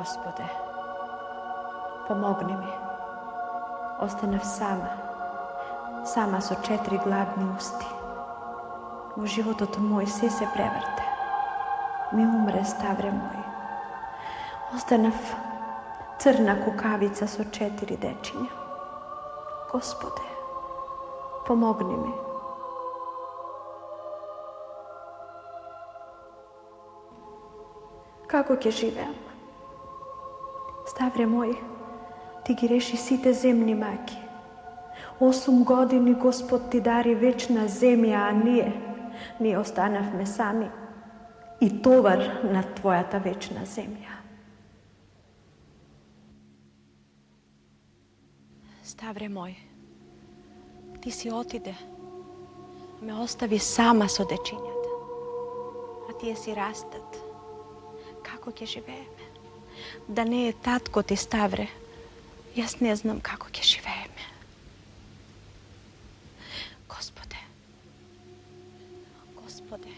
Gospode, pomogni mi. Ostanав sama. Sama со 4 gladni usti. Во животот мој се преврте. Ми умре ставре мој. Останав црна кукавица со 4 дечиња. Господе, помогни ми. Како ќе живеам? Ставре мој, ти ги реши сите земни маки. 8 години Господ ти дари вечна земја, а ние останавме сами и товар на твојата вечна земја. Ставре мој, ти си отиде, ме остави сама со дечињата, а тие си растат. Како ќе живееме? Да не е татко ти, Ставре, јас не знам како ќе живееме. Господе,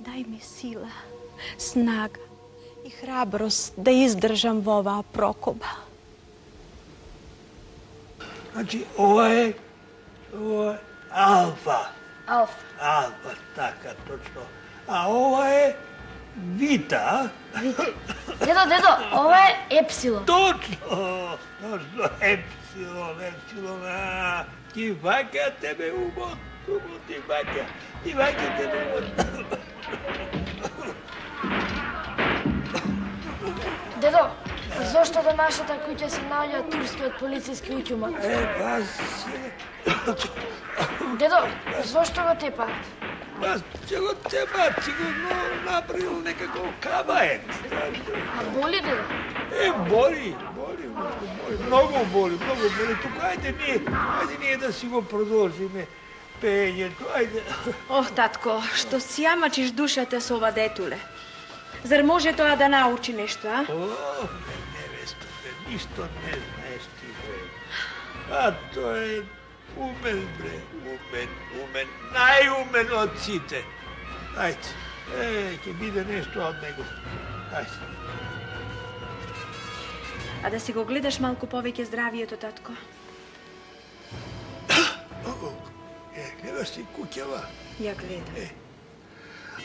дај ми сила, снага и храброст да издржам во оваа прокоба. Значи, ова е алфа. Алфа, така, точно. А ова е вита. Дедо, ова е епсилон. Точно, епсилон. Ти ваќа тебе умот, ти ваќа тебе умот. Дедо, зошто до нашата куќа се наоѓа турскиот полициски уќумак? Дедо, зошто го тепаат? Ќе го тепаат, ќе го направил некако кабает. А боли, дедо? Боли. Многу боли. Тука, ајде ние да си го продолжиме пењето, ајде. Ох, татко, што си јамачиш душата со ова детуле? Зар може тоа да научи нешто, а? Невесто, ништо не знаеш ти, бре. А тој е умен, бре, умен, најумен од сите. Ајде, ќе биде нешто од него. Ајде. А да си го гледаш малку повеќе здравието, татко? Гледаш си куќава? Ја гледам.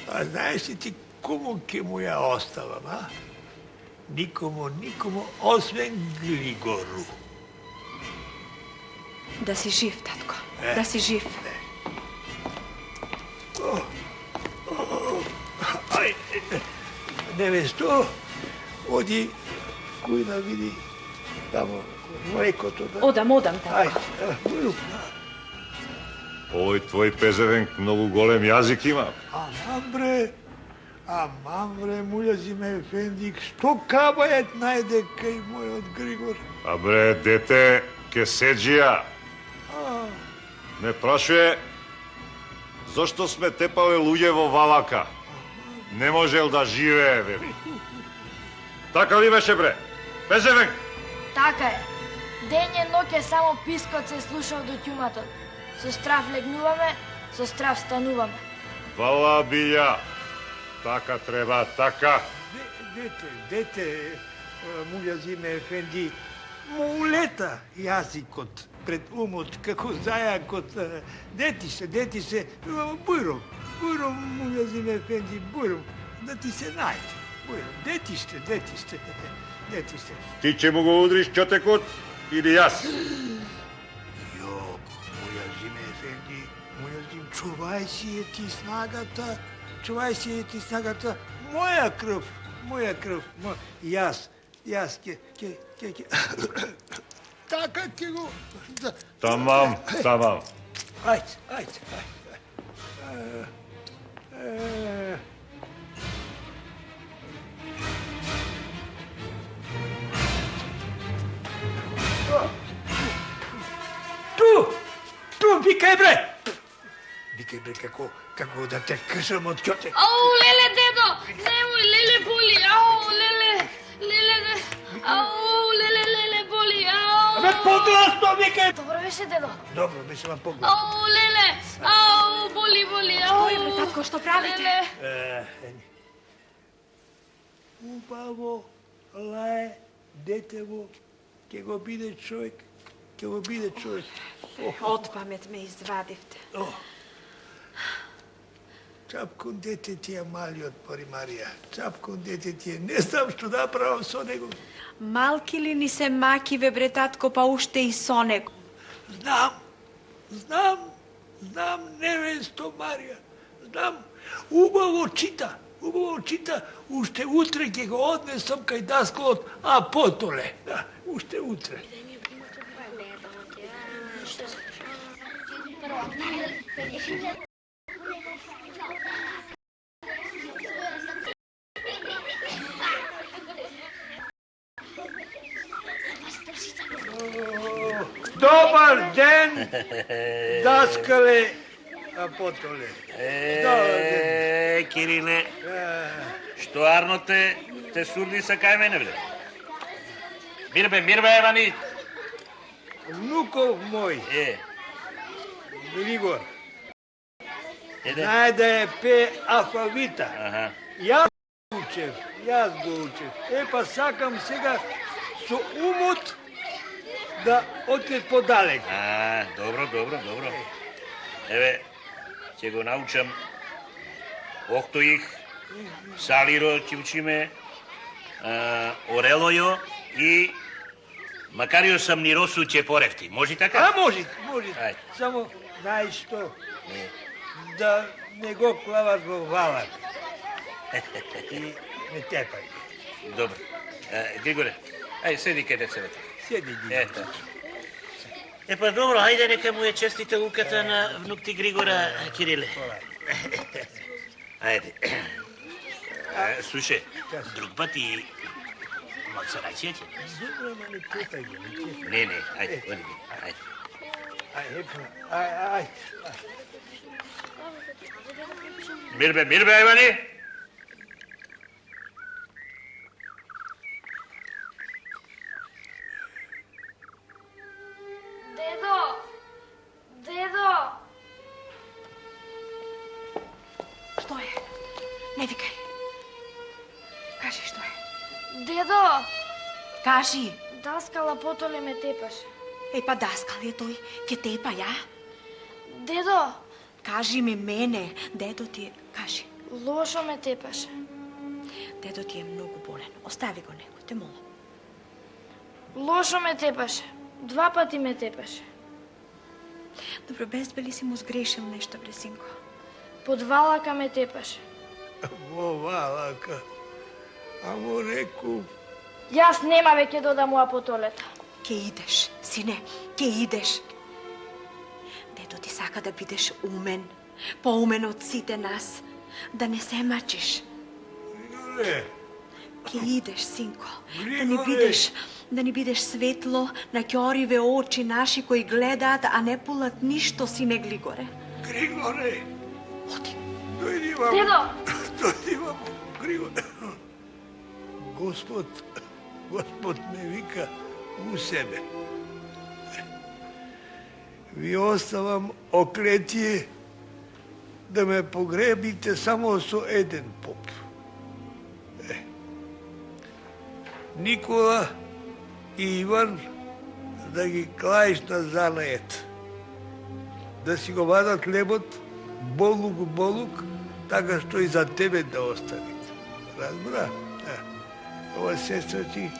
А знаеш ли ти кому ќе му ја оставам, а? Никому, освен Григору. Да си жив, татко. Да си жив. Невесто, оди кој да види тамо млекото. Одам, татко. Ајде, Овој твој пезевенк многу голем јазик има. Аман бре, Мујазиме Ефендик, што кабајет најде кај мојот Григор? А бре, дете, кеседжија. Ме прашуе зошто сме тепале луѓе во валака. Не можел да живее, вели. Така ли беше, бре? Пезевенк? Така е. Ден и ноќе само пискот се слушал до ќуматот. Со страв легнуваме, со страв стануваме. Вала биља. Така треба, така. Дете, Мујазиме Ефенди, му улета јазикот пред умот, како зајакот. Дети се, бујром, Мујазиме Ефенди, бујром, да ти се најде. Бујром, дети сте. Ти ќе му го удриш чотекот или јас? Мујазиме Ефенди, чувај си е ти снагата, моја крв, јас ќе, така ќе го... Тамам. Ајде. Ту, викај бре, како да те кршам од ќоте. Ау, леле, дедо! Немој, леле боли! Ау, леле, боли! Ау! Абе, погласно викај! Добро беше, дедо? Добро беше, ма погласно. Ау, леле! Ау, боли! Ау! Што е, бре, татко, што правите? Убаво, лае, детево, ќе го биде човек, ќе го биде човек. Од памет ме извадивте. Чапкон дете ти е малиот, Пори Марија. Чапкон дете ти е. Не знам што да правам со него. Малки ли ни се макиве, бре татко, па уште и со него? Знам, невесто Марија. Знам, убаво чита. Уште утре ќе го однесам кај даскалот Апотоле. Да, уште утре. Добар ден, даскале Апотоле. Кириле, што арно те сурди са кај мене, бре? Мирбе, Евани. Внуков мој. Григор. Еде. Да е пе алфавита. Јас го учев. Па сакам сега со умот да отидет подалек. Добро. Еве, ќе го научам Октоих, Салиро ќе учиме, Орелојо и Макарио Самниросу ќе порефти. Може така? Може. Само, знаеш што? Да не го клаваш во валак. И не тепај. Добро. Григоре, ајде, седи кај децата. Седи ги. Ето. Па добро, ајде нека му е честита луката на внук ти Григора, Кириле. Ајде. Слушай, друг пат и малцарација ќе. Добро, ама не тепај ги. Не, ајде, оди ги, ајде. Ајде. Мирбе, Евани. Дедо! Што е? Не викај. Кажи што е. Дедо! Кажи. Даскал Апотоле ме тепаше. Па даскал е тој, ќе тепа, ја? Дедо! Кажи ми мене, дедо ти е, кажи. Лошо ме тепаше. Дедо ти е многу болен, остави го него, те молам. Лошо ме тепаше. 2 пати ме тепаше. Добро, без бе ли си му сгрешил нешто, бре, синко? Под валака ме тепаше. Во валака. А му реку... Јас нема веќе додам у Апотолета. Ке идеш, сине, ке идеш. Дедо ти сака да бидеш умен, поумен од сите нас, да не се мачиш. Григоре! Ке идеш, синко, Григоре! да ни бидеш светло на ќориве очи наши кои гледаат, а не пулат ништо, сине Григоре. Григоре! Оди. Дојди вамо. Дедо! Дојди вамо, Григоре. Господ ме вика у себе. Ви оставам оклетие да ме погребите само со еден поп. Никола и Иван да ги клаиш на занает. Да си го вадат лебот болук, така што и за тебе да остане. Разбра? Ова сестра ти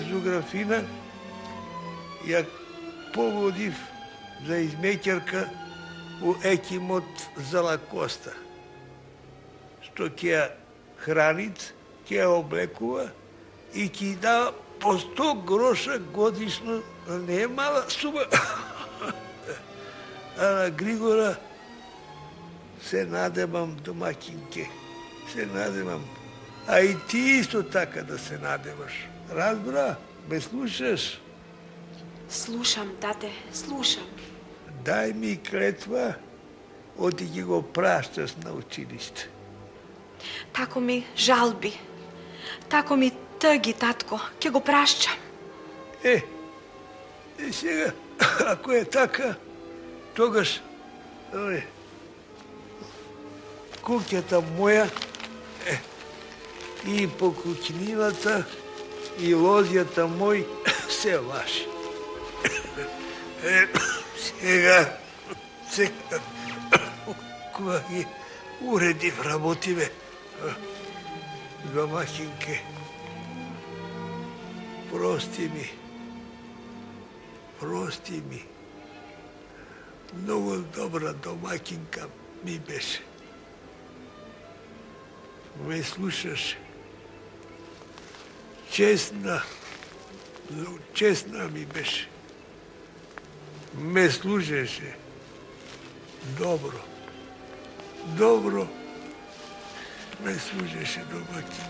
Зуграфина ја погодив за измеќарка у екимот Залакоста, што ќе ја хранит, ќе ја облекува и ќе дава по 100 гроша годишно, не е мала сума. А на Григора се надевам, домакинке, се надевам. А и ти исто така да се надеваш. Разбра, ме слушаш? Слушам, тате, слушам. Дај ми клетва, оди ги го прашташ на училиште. Тако ми жалби, тако ми тъги, татко, ќе го прашчам. Сега, ако е така, тогаш, куќата моја и по куќнината и лозјата мој се ваши. Сега, кога ги уредив работиве, домаќинке, прости ми. Многу добра домаќинка ми беше. Ме слушаше. Честна ми беше. Ме слушаше. Добро ме слушаше домаќин.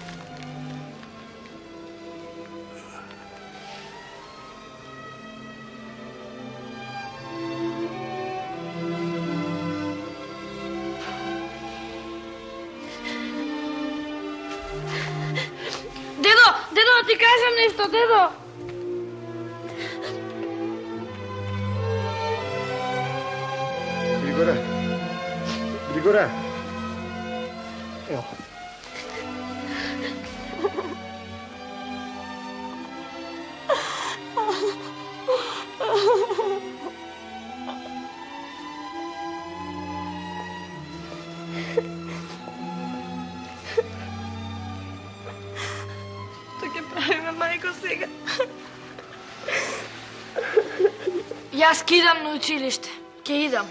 Дедо, да ти кажам нешто, дедо. Григоре. Ево. Што ќе правиме, мајко, сега? Јас ке идам на училиште. Ке идам.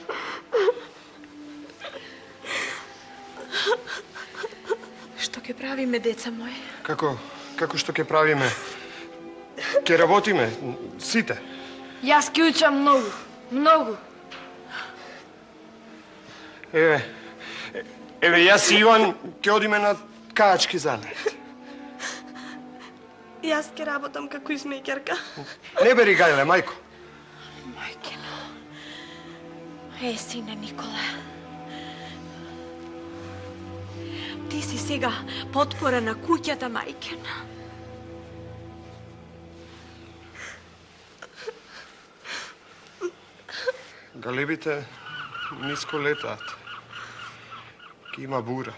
Што ќе правиме, деца мои? Како што ќе правиме? Ќе работиме, сите. Јас ке учам многу. Еве, јас и Иван ќе одиме на каачки занет. Јас ќе работам како измеќарка. Не бери гајле, мајко. Мајкино. Сине Никола. Ти си сега потпора на куќата, мајкина. Галебите ниско летаат. Ке има бура.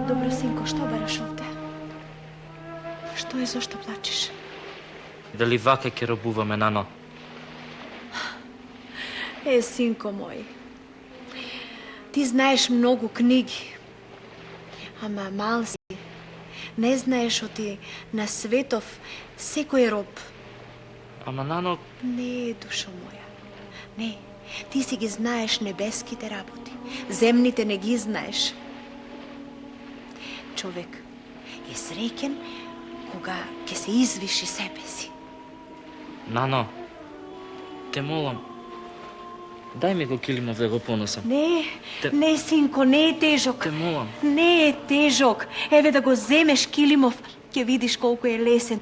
Добро, синко, што бараш овде? Што е, зошто плачеш? Дали вака ќе робуваме, нано? Синко мој, ти знаеш многу книги, ама мал си. Не знаеш оти на светов секој роб. Ама, нано... Не, душо моја, не. Ти си ги знаеш небеските работи, земните не ги знаеш. Човек е среќен кога ќе се извиши себе си. Нано, те молам, дај ми го килимов да го поносам. Не, синко, не е тежок. Те молам. Не е тежок. Еве да го земеш килимов, ќе видиш колку е лесен.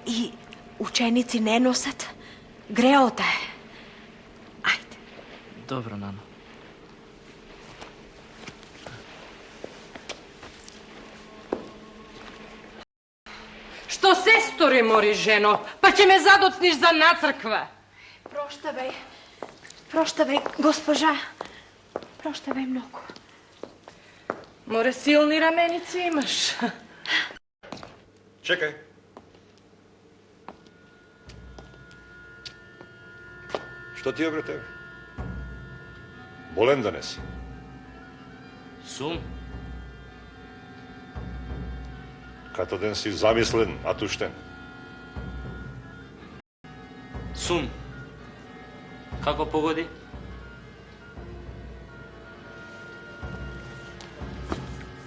И ученици не носат. Греота е. Ајде. Добро, нано. Што се стори, мори жено? Па ќе ме задоцниш за нацрква. Проштавај, госпожа. Проштавај многу. Море, силни раменици имаш. Чекај. Што ти е, бре, тебе? Болен да не си? Сум? Като ден си замислен, атуштен. Сум. Како погоди?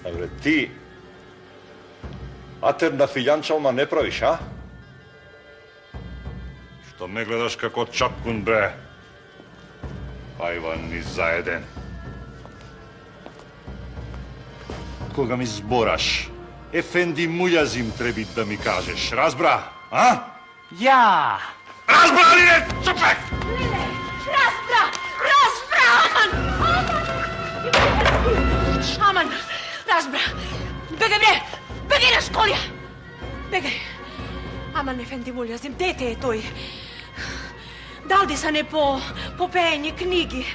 Абре, ти атер на филјанчалма не правиш, а? Што ме гледаш како чапкун, бре? Хајван ни заеден. кога ми збораш. Ефенди Мујазим треби да ми кажеш. Разбра? А? Ја! Разбра ли не, чупек? Aman, razbra. Begaj bre, begaj na školja. Begaj. Aman, efendi Muljazim, dete je toj. Daldi sa ne po penje knjigi.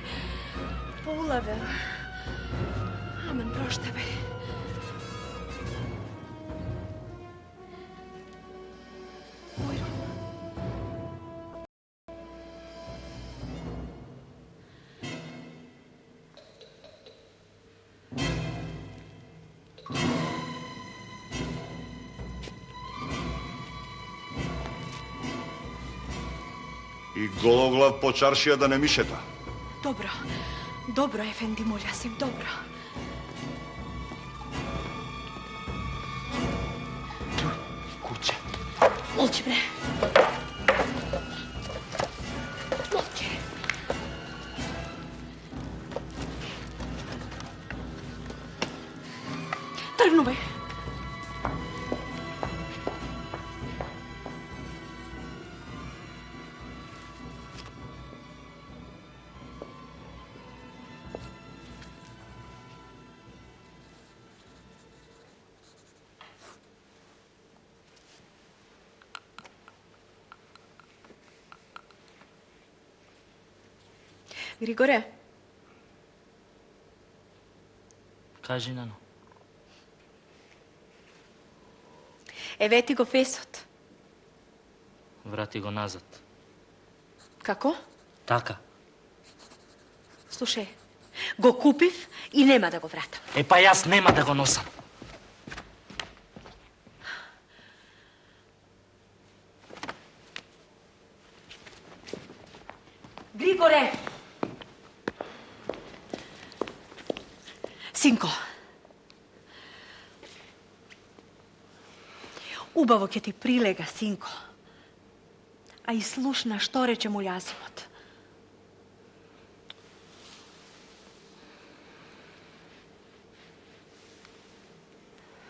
Po ulave. Aman, proštavaj. Bujro. И гологлав по чаршија да не ми шета. Dobro, dobro, efendi Muljazim, dobro. Kuće. Molči bre. Molči. Trgnuvaj. Григоре, Кажи, Нано. евети го фесот. Врати го назад. Како? Така. Слушај, го купив и нема да го вратам. Е, па јас нема да го носам. Григоре! Синко, убаво ќе ти прилега, синко. А и слушна што рече Муљазимот.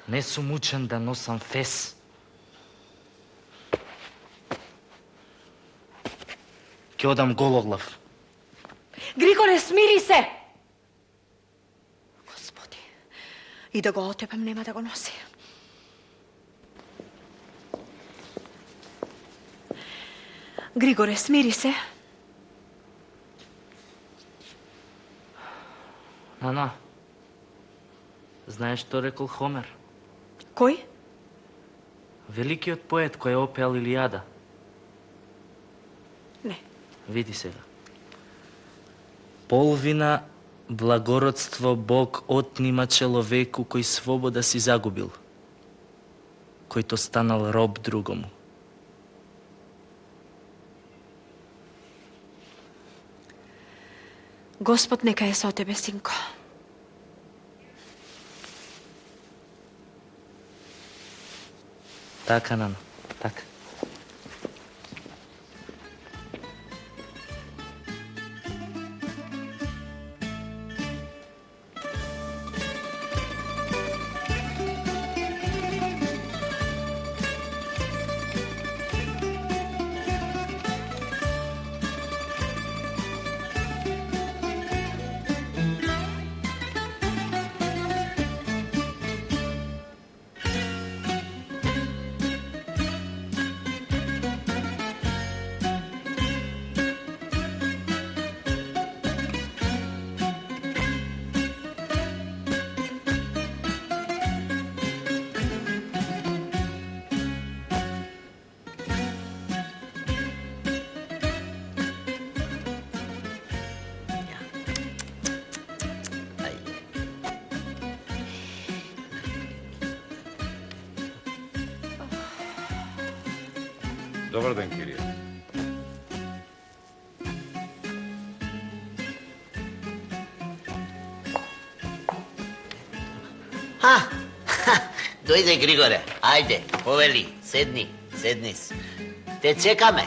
Не сум учен да носам фес. Ќе одам гологлав. Григоре, смири се! Господи, и да го отепам нема да го носи. Григоре, смири се. Нана, знаеш што рекол Хомер? Кој? Великиот поет кој е опеал Илијада. Не. Види сега. Полвина благородство Бог отнима человеку кој свобода си загубил, којто станал роб другому. Господ нека е со тебе, синко. Така, Нано, така. Добар ден, Кирија. Дојде, Григоре, ајде, повели, седни. Те чекаме.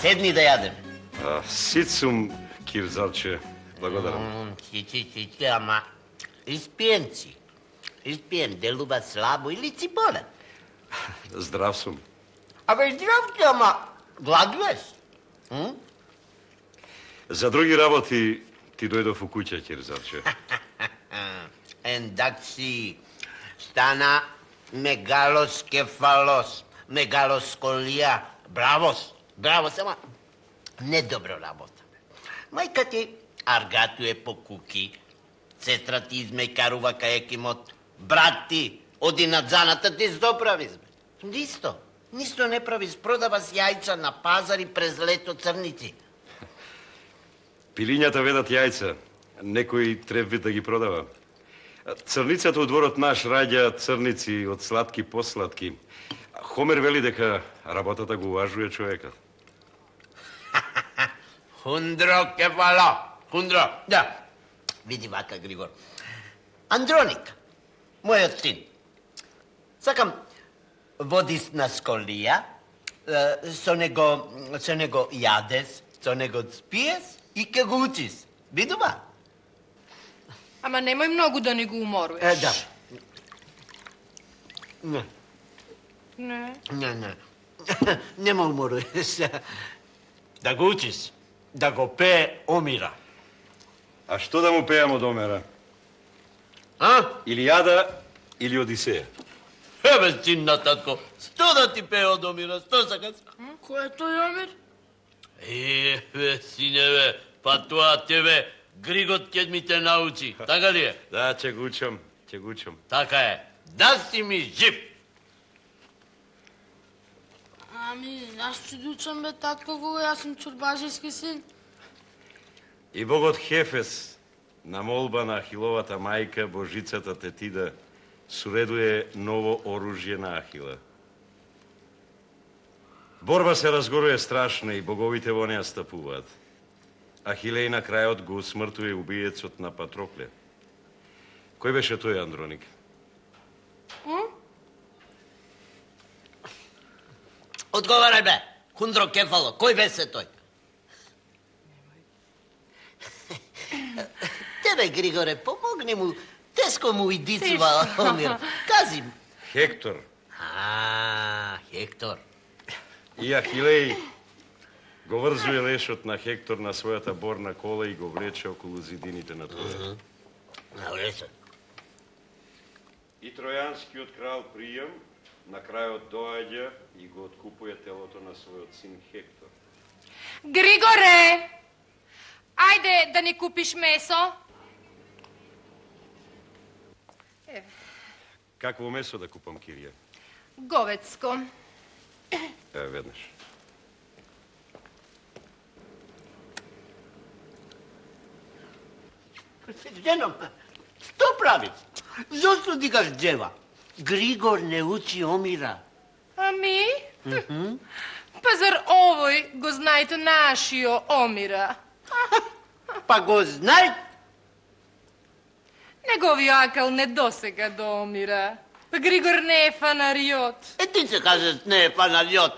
Седни да јадеме. Сит сум, Кирзарче. Благодарам. Ама испиенци. Изпием делува слабо или си болен? Zdrav sam. Абе, здрав ти, ама гладуваш? За други работи ти дојдов у куќа, Кирзарче. Ендак си стана мегалоскефалос, мегалосколија. Бравос, ама не добро работа. Мајка ти аргатуе по куки, сестра ти измејкарува кајекимот, брат ти оди на дзаната ти здоправи. Нисто не прави, продава с јајца на пазари през лето црници. Пилињата ведат јајца, некој требви да ги продава. Црницата у дворот наш раѓа црници од сладки посладки. Хомер вели дека работата го уважува човекот. Хундро кефало, хундро. Да, види вака, Григор. Андроник, мојот син. Сакам, водис на сколија, со него јадес, со него спиес и ке го учис. Видува? Ама немој многу да ни го уморуваш. Да. Не. Не. Не. Нема уморуваш. Да го учис, да го пее Омира. А што да му пеам од Омера? Илијада или Одисеја? Ебе, синна, татко, што да ти пее од Омира, што сакаш? Кој е тој Омир? Ебе, сине, па тоа тебе Григот ќе ми те научи, така ли е? Да, ќе го учам. Така е, да си ми жив. Ами, аз ќе да учам, бе, татко, кога јас сум чорбажиски син. И богот Хефес, на молба на Ахиловата мајка, Божицата Тетида, суредуе ново оружје на Ахила. Борба се разгорува страшна и боговите во неа стапуваат. Ахилеј на крајот го усмртува убиецот на Патрокле. Кој беше тој, Андроник? Одговарај, бе, хундро кефало, кој беше тој? Тебе, Григоре, помогни му, теско му и дицува Омир. Кази му. Хектор. Хектор. И Ахилеј го врзуе лешот на Хектор на својата борна кола и го влече околу зидините на Троја. На лесот. И тројанскиот крал Пријам на крајот доаѓа и го откупува телото на својот син Хектор. Григоре! Ајде да ни купиш месо. Какво месо да купам, Кирија? Говецко. Веднаш. Жено, што правиш? Зошто дигаш джева? Григор не учи Омира. Ами? Па зар овој го знаете нашио Омира? Па го знај. Неговиот акал не досега до Омира. Па Григор не е фанариот. Ти се кажеш не е фанариот.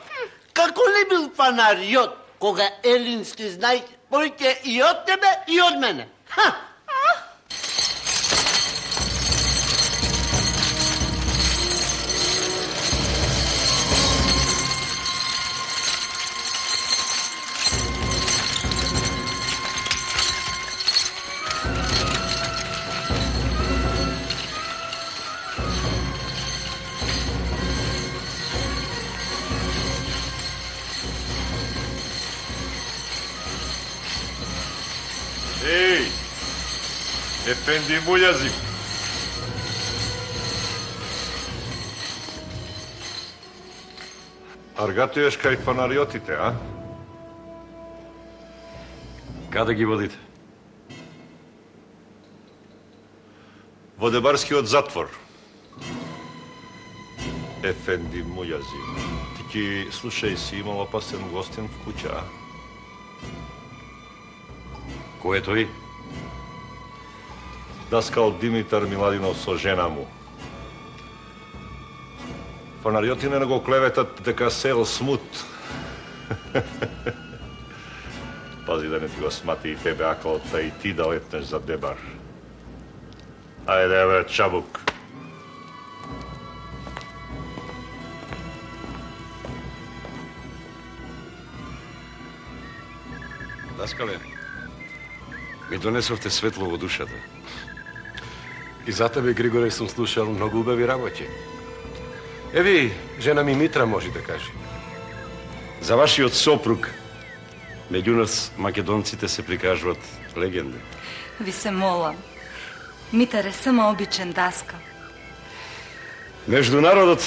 Како ли бил фанариот, кога елински знај повеќе и од тебе и од мене? Еј, ефенди Мујазим. Аргатуеш кај фанариотите, а? Каде ги водите? Во Дебарскиот затвор. Ефенди Мујазим, ти ќе слушај, си имал опасен гостин в куќа, а? Кој е тој? Даскал Димитар Миладинов со жена му. Фанариотите не го клеветат дека сел смут. Пази да не ти го смати и тебе акалта и ти да летнеш за Дебар. Ајде, бе, чабук. Даскале, ми донесовте светло во душата. И за тебе, Григоре, сум слушал многу убави работи. Еви, жена ми Митра може да каже. За вашиот сопруг, меѓу нас, македонците, се прикажуват легенди. Ви се молам. Митар е само обичен даскал. Меѓу народот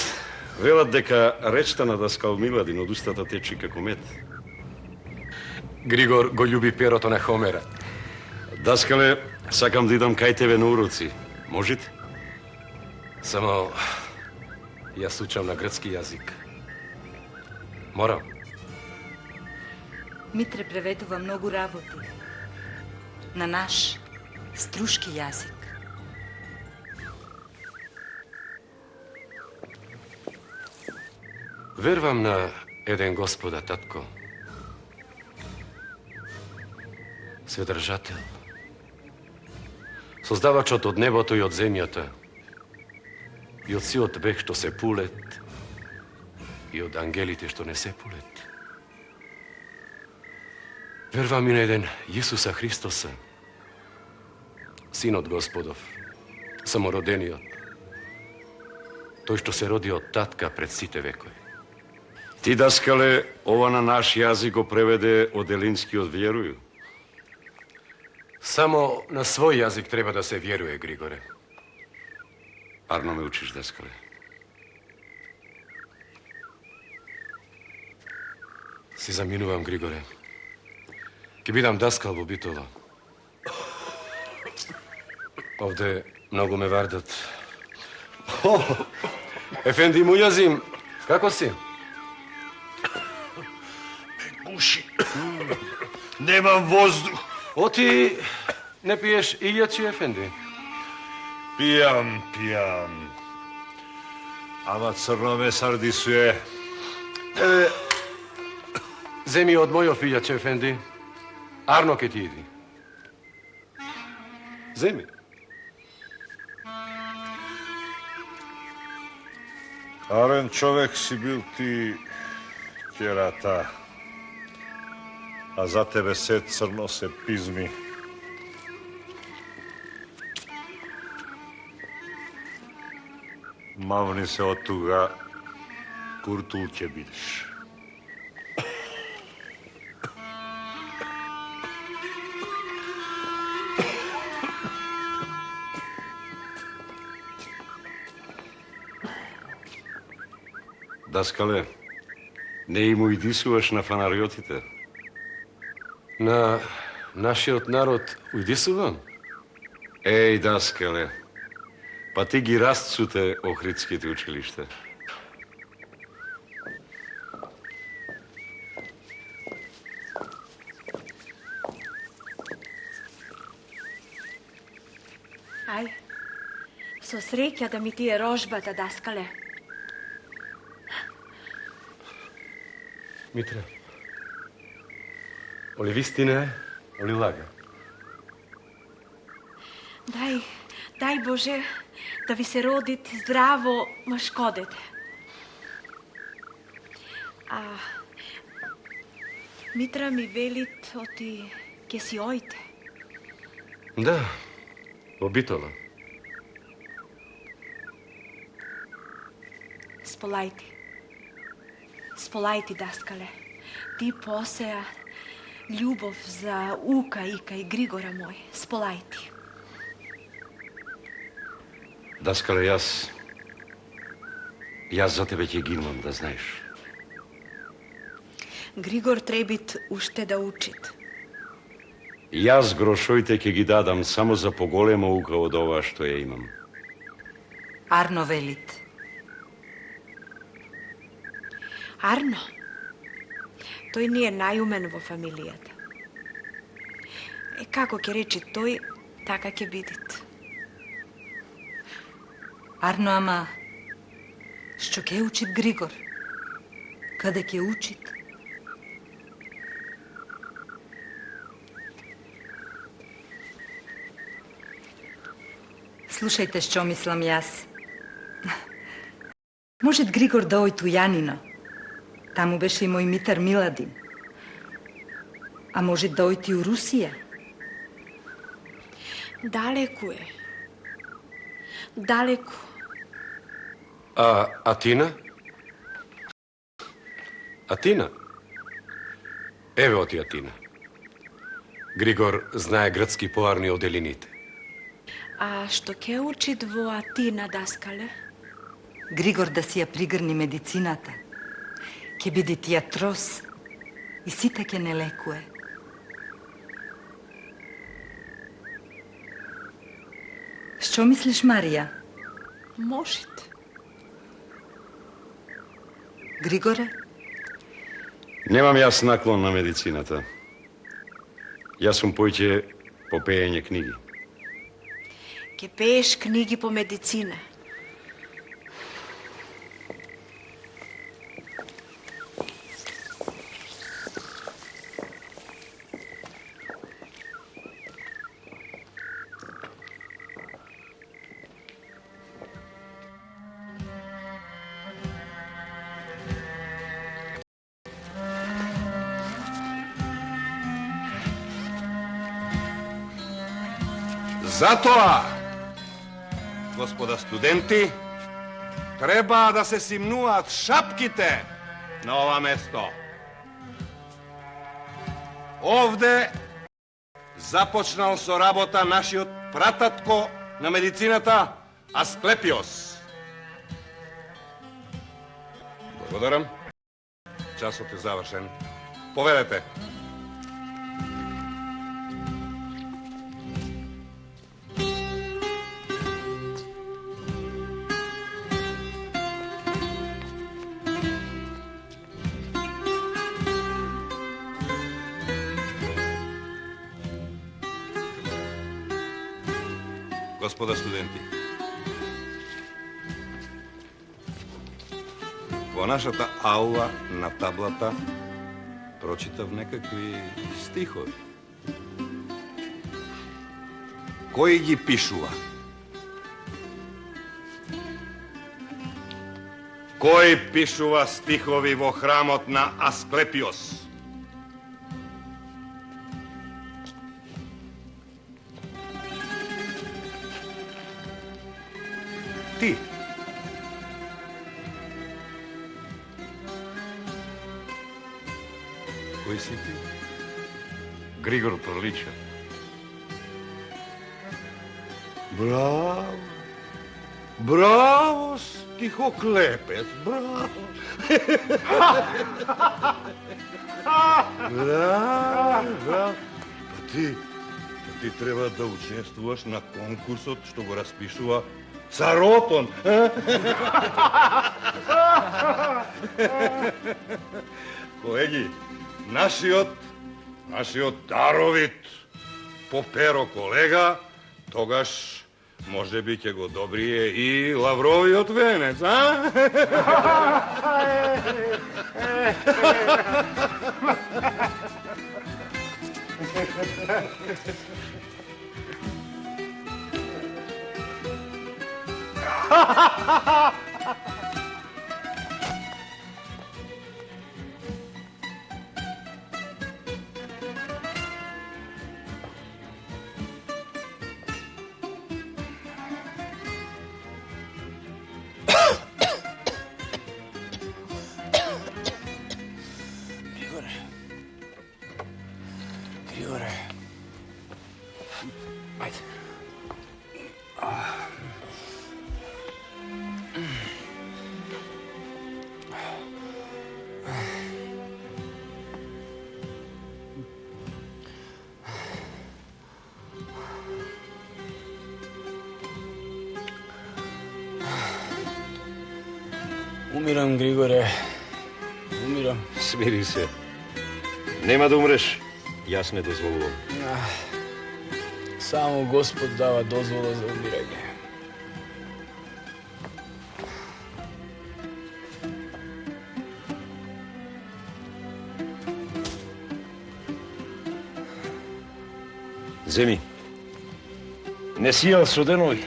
велат дека речта на Даскал Миладин од устата течи како мед. Григор го љуби перото на Хомера. Даскале, сакам да идам кај тебе на уроци. Можете? Само јас учам на грцки јазик. Морам. Митре преведува многу работи. На наш струшки јазик. Вервам на еден Господа, татко. Сведржател. Создавачот од небото и од земјата. И од сиот бег што се пулет. И од ангелите што не се пулет. Вервам и на еден Јесуса Христоса. Синот Господов. Самородениот. Тој што се роди од татка пред сите векови. Ти, Даскале, ова на наш јазик го преведе од елинскиот верују. Само на свој јазик треба да се веруе, Григоре. Арно ме учиш, Даскале. Си заминувам, Григоре. Ке бидам даскал во Битола. Овде многу ме вардат. Ефенди Мујазим, како си? Гуши. Немам воздух. Оти не пиеш илјачи, Ефенди? Пијам. Ама црно ме сардисуе. Еве, земи од мојов илјач, Ефенди. Арно ке ти иди. Земи. Арен човек си бил ти, ќерата. А за тебе се црно се пизми. Мавни се од туга, куртул ќе бидеш. Даскале, не им уидисуваш на фанариотите? На нашиот народ уидисувам? Еј, Даскале, па ти ги расцуте охридските училишта. Ај, со среќа да ми ти е рожбата, Даскале. Митре, оли вистина, оли лага? Дај Боже, да ви се родит здраво мъжко дете. А Митра ми велит оти ке си ојте. Да, во Битола. Сполајти, Даскале. Ти посеа љубов за Ука и кај Григора мој. Сполајти. Даскале, јас за тебе ќе гинувам, да знаеш. Григор требит уште да учит. Јас грошоите ќе ги дадам само за поголема ука од ова што ја имам. Арно велит. Арно? Тој не е најумен во фамилијата. Како ќе речи тој, така ќе бидит. Арно, ама што ќе учит Григор? Каде ќе учит? Слушајте што мислам јас. Может Григор да ојде у Јанино. Таму беше и мој Митар Миладин. А може да ојти у Русија? Далеку е. Далеку. А Атина? Атина? Ево ти Атина. Григор знае грцки поарни од елините. А што ке учит во Атина, даскале? Григор да си ја пригрни медицината. Ке биде театрос и сите ке не лекуе. Што мислиш, Марија? Можете. Григоре? Немам јас наклон на медицината. Јас сум поиќе по пеење книги. Ке пееш книги по медицина. Затоа, господа студенти, треба да се симнуваат шапките на ова место. Овде започнал со работа нашиот прататко на медицината Асклепиос. Благодарам. Часот е завршен. Поведете. Господа студенти, во нашата аула на таблата прочитав некакви стихови. Кој ги пишува? Кој пишува стихови во храмот на Асклепиос? Ти. Кој си ти? Григор Пролича. Браво! Браво, стихоклепец, браво! Браво, браво! Ти треба да учествуваш на конкурсот што го распишува Царотон. Колеги, нашиот даровит по перо колега тогаш може би ќе го добрие и лавровиот венец, а? Григоре. Ајде. Умирам, Григоре. Умирам. Смири се. Нема да умреш. Јас не дозволувам. Само Господ дава дозвола за умирање. Земи. Не си јал со денови.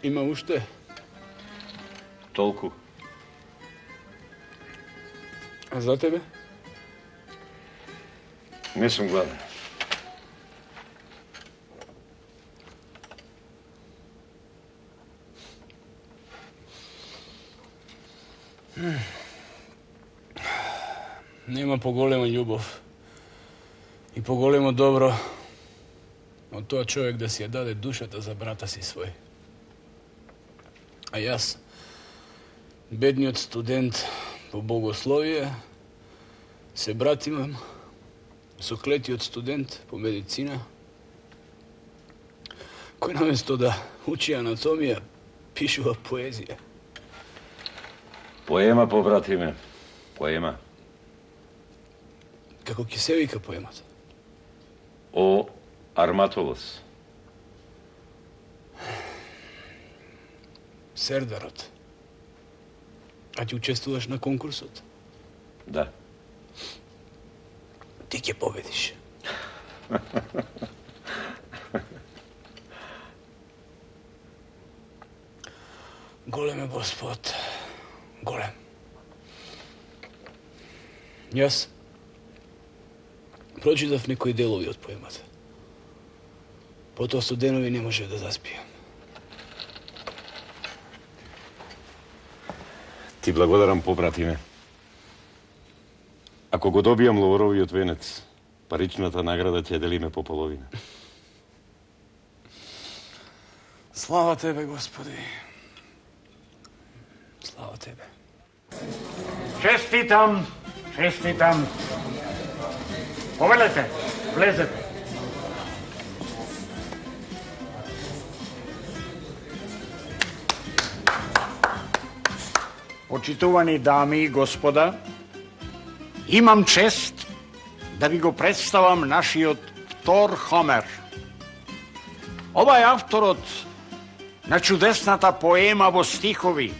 Има уште? Толку. А за тебе? Не сум гладен. Нема поголема љубов и поголемо добро од тоа човек да си ја даде душата за брата си свој. А јас, бедниот студент по богословие, се братимам со клетиот студент по медицина, кој наместо да учи анатомија, пишува поезија. Поема, побратиме. Поема. Како ќе се вика поемата? О Арматолос. Сердарот. А ти учествуваш на конкурсот? Да. Ти ќе победиш. Голем е Господ. Голем. Јас прочитав некои делови од поемата. Потоа студенови не може да заспијам. Ти благодарам, побратиме. Ако го добијам ловоровиот венец, паричната награда ќе делиме по половина. Слава тебе, Господи. Слава тебе. Честитам, честитам. Повелете, влезете. Почитувани дами и господа, имам чест да ви го представам нашиот втор Хомер. Ова е авторот на чудесната поема во стихови,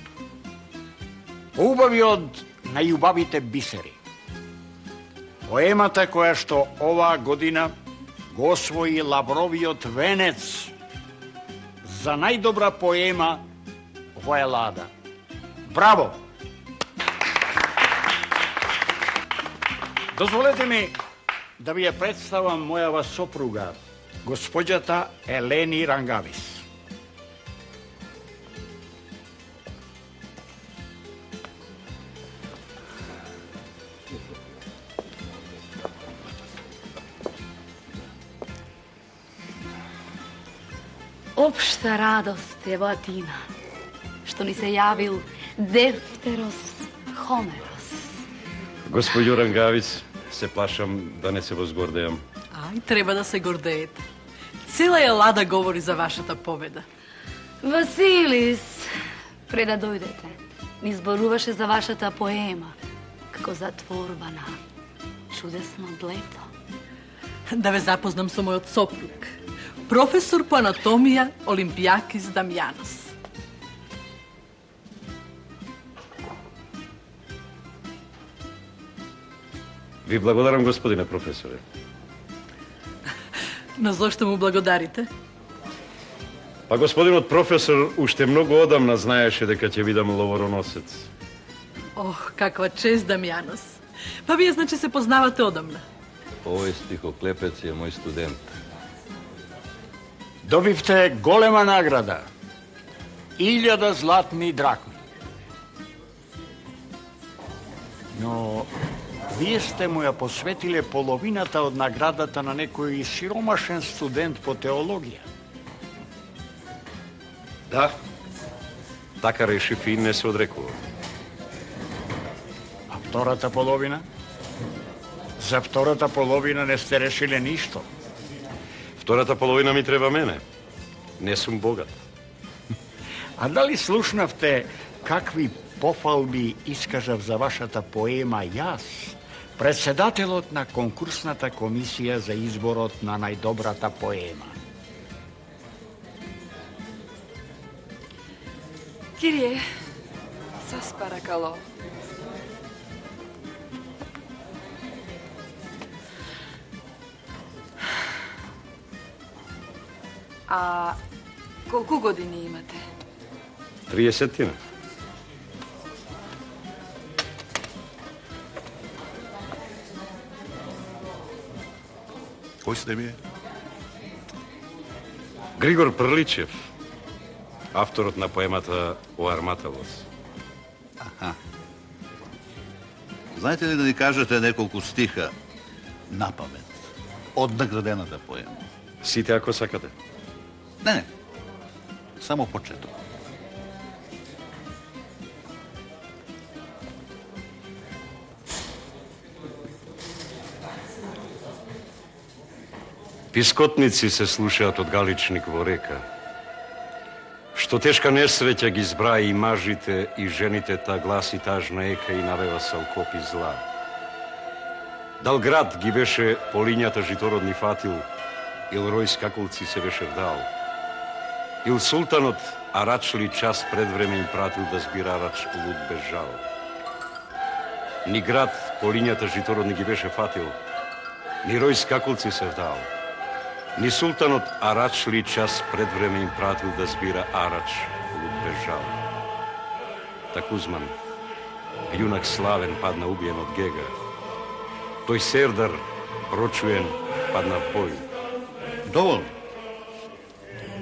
убавиот најубавите бисери. Поемата која што оваа година го освои Лавровиот венец за најдобра поема во Елада. Браво! Дозволете ми да ви ја представам мојава сопруга, госпоđата Елени Рангавис. Општа радост е во Атина, што ни се јавил Дефтерос Хомерос. Господјо Рангавиц, се плашам да не се возгордеам. Ај, треба да се гордеете. Цела Елада говори за вашата победа. Василис, пред да дојдете, ми зборуваше за вашата поема, како затворба на чудесно длето. Да ве запознам со мојот сопруг, професор по анатомија Олимпијакис Дамјанос. Ви благодарам, господине професоре. Но зошто му благодарите? Па господинот професор уште многу одамна знаеше дека ќе видам ловороносец. Ох, каква чест, Дамјанос. Па вие значи се познавате одамна. Овој стихоклепец е мој студент. Добивте голема награда. 1000 златни дракми. Но вие сте му ја посветиле половината од наградата на некој сиромашен студент по теологија. Да, така решив и не се одрекува. А втората половина? За втората половина не сте решиле ништо. Втората половина ми треба мене. Не сум богат. А дали слушнавте какви пофалби искажав за вашата поема јас, председателот на конкурсната комисија за изборот на најдобрата поема? Кирие, сас паракало. A koliko godini imate? 30. Кой сте ми е? Григор Прличев, авторот на поемата О Арматалос. Аха. Знаете ли да ни кажете неколку стиха на памет од наградената поема? Сите ако сакате. Не. Само почеток. Пискотници се слушаат од галичник во река. Што тешка несреќа ги збра и мажите и жените, та гласи тажна ека и навева се окопи зла. Дал град ги беше по лињата житородни фатил, ил рој скакулци се беше вдал. Ил султанот Арачли час пред време им пратил да збира Арач луд без жал. Ни град по лињата житородни ги беше фатил, ни рој скакулци се вдал. Ни султанот Арачли час пред време им пратил да збира Арач луд без жал. Та Кузман, јунак славен, падна убиен од Гега. Тој Сердар, прочуен, падна в бој. Доволно.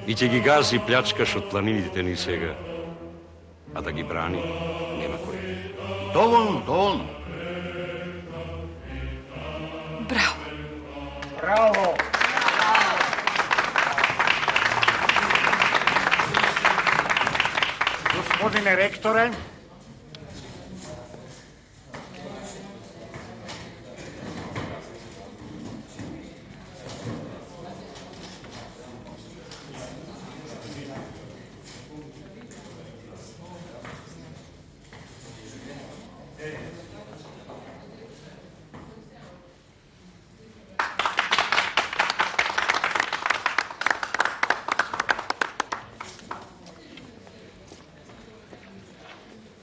И ќе ги гази плячкаш од планините ни сега, а да ги брани нема кој. Доволно. Браво. Браво! Господине ректоре,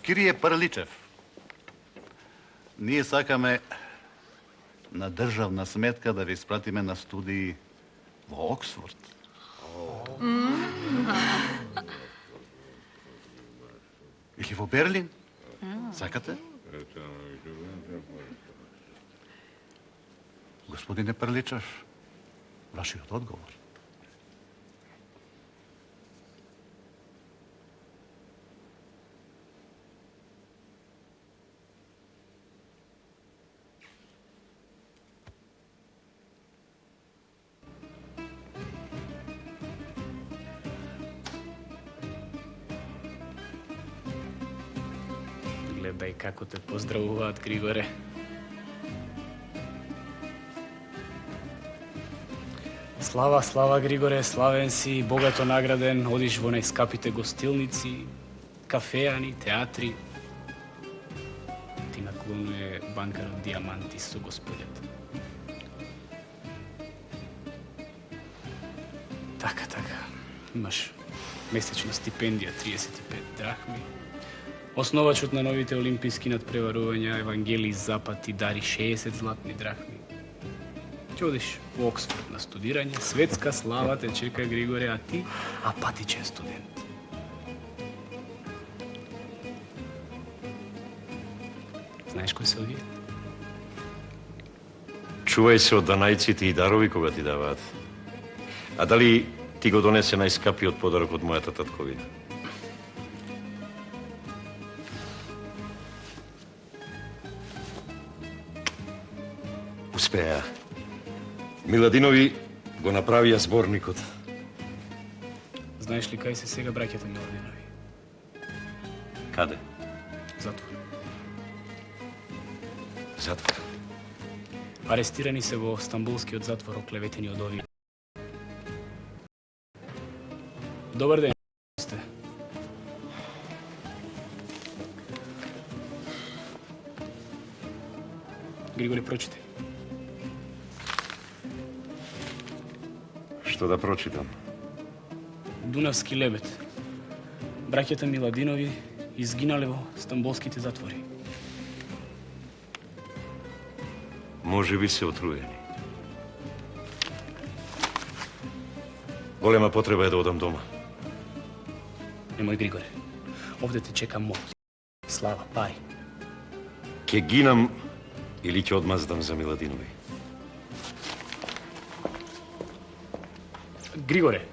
Кирие Прличев, ние сакаме на државна сметка да ви спратиме на студии во Оксфорд. Или во Берлин. Сакате? Господине Прличев, вашиот одговор. Гледај како те поздравуваат, Григоре. Слава, Григоре, славен си, богато награден, одиш во најскапите гостилници, кафеани, театри. Ти наклонуе банкарот Диамантис со господјата. Така, имаш месечна стипендија 35 драхми. Основачот на новите олимписки надпреварувања Евангелий Запад ти дари 60 златни драхми. Ќе одиш во Оксфорд на студирање, светска слава те чека, Григоре, а ти апатичен студент. Знаеш кои се овие? Чувај се од данајците и дарови кога ти даваат. А дали ти го донесе најскапиот подарок од мојата татковина? Успеа. Миладинови го направија зборникот. Знаеш ли кај се сега браќата Миладинови? Каде? Затвор. Затвор. Арестирани се во Стамбулскиот затвор, оклеветени од овие. Добар ден, сте. Григори, прочите. Што да прочитам? Дунавски лебед. Браќата Миладинови изгинале во стамболските затвори. Може би се отруени. Golema potreba je da odam doma. Nemoj, Grigore. Ovde te čeka moć. Slava, pari. Ке гинам или ќе одмаздам за Миладинови. Grigore.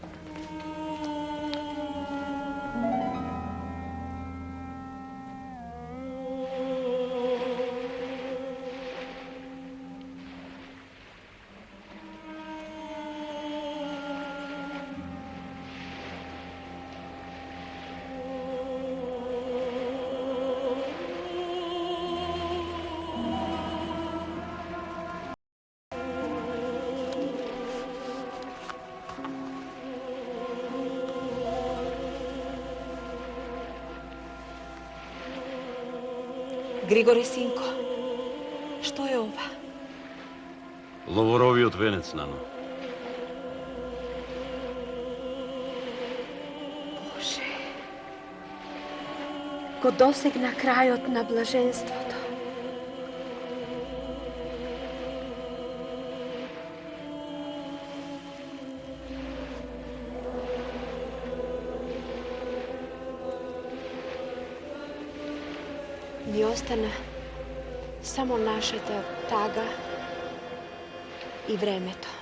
Grigore, sinko, što je ova? Ловоровиот венец, Нано. Bože, ko dosegna krajot na blaženstvoto. Mi ostane samo našата тага и времето.